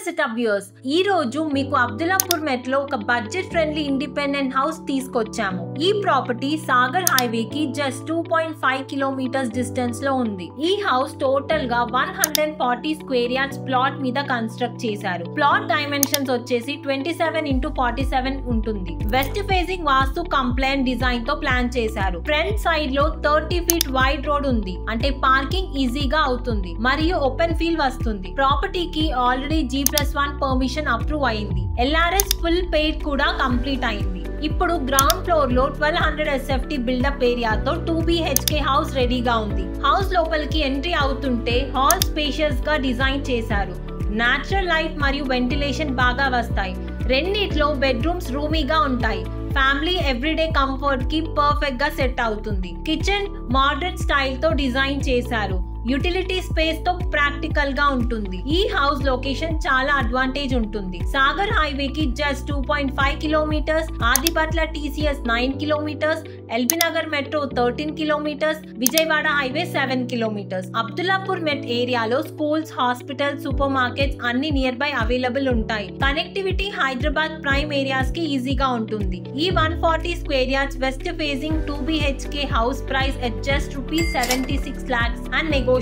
Setup viewers, ఈ రోజు మీకు అబ్దుల్లాపూర్ మెట్ లో ఒక బడ్జెట్ ఫ్రెండ్లీ ఇండిపెండెంట్ హౌస్ తీసుకొచ్చాము. ఈ ప్రాపర్టీ సాగర్ హైవే కి జస్ట్ 2.5 కిలోమీటర్స్ డిస్టెన్స్ లో ఉంది. ఈ హౌస్ టోటల్ గా 140 స్క్వేర్ యార్డ్స్ ప్లాట్ మీద కన్స్ట్రక్ట్ చేశారు. ప్లాట్ డైమెన్షన్స్ వచ్చేసి 27x47 ఉంటుంది. వెస్ట్ ఫేసింగ్ వాస్తు కంప్లైంట్ డిజైన్ తో ప్లాన్ చేశారు. ఫ్రంట్ సైడ్ లో 30 ఫీట్ వైడ్ రోడ్ ఉంది, అంటే పార్కింగ్ ఈజీగా అవుతుంది మరియు ఓపెన్ ఫీల్ వస్తుంది. ప్రాపర్టీకి ఆల్రెడీ G+1 పర్మిషన్ అప్రూవ్ అయింది. LRS ఫుల్ పెయిడ్ కూడా కంప్లీట్ అయింది. ఇప్పుడు గ్రౌండ్ ఫ్లోర్ లో 1200 SFT బిల్డప్ ఏరియాతో 2 BHK హౌస్ రెడీగా ఉంది. హౌస్ లోపలికి ఎంట్రీ అవుతుంటే హాల్ స్పేషియస్ గా డిజైన్ చేశారు. నేచురల్ లైట్ మరియు వెంటిలేషన్ బాగా వస్తాయి. రెండిట్లో బెడ్రూమ్స్ రూమీగా ఉంటాయి. ఫ్యామిలీ ఎవ్రీడే కంఫర్ట్ కి పర్ఫెక్ట్ గా సెట్ అవుతుంది. కిచెన్ మోడర్న్ స్టైల్ తో డిజైన్ చేశారు. యూటిలిటీ స్పేస్ తో ప్రాక్టికల్ గా ఉంటుంది. ఈ హౌస్ లొకేషన్ చాలా అడ్వాంటేజ్ ఉంటుంది. సాగర్ హైవే కి just 2.5 kilometres, Adibatla TCS 9 kilometres, LB Nagar metro 13 kilometres, Vijayawada highway 7 kilometres. Abdullapurmet ఏరియాలో స్కూల్స్, హాస్పిటల్స్, సూపర్ మార్కెట్స్ అన్ని నియర్ బై అవైలబుల్ ఉంటాయి. కనెక్టివిటీ హైదరాబాద్ ప్రైమ్ ఏరియాస్ కి ఈజీగా ఉంటుంది. ఈ 140 square yards west facing 2 BHK house price at just ₹76 lakhs and negotiable.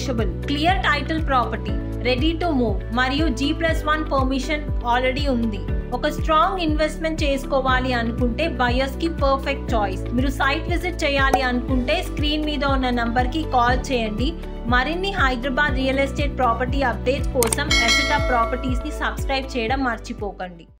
Clear title property, ready to move మరియు G+1 permission already ఉంది. ఒక strong investment చేసుకోవాలి అనుకుంటే బయర్స్ కి పర్ఫెక్ట్ చాయిస్. మీరు సైట్ విజిట్ చేయాలి అనుకుంటే స్క్రీన్ మీద ఉన్న నంబర్ కి కాల్ చేయండి. మరిన్ని Hyderabad real estate property updates కోసం ఎసెటప్ ప్రాపర్టీస్ ని సబ్స్క్రైబ్ చేయడం మర్చిపోకండి.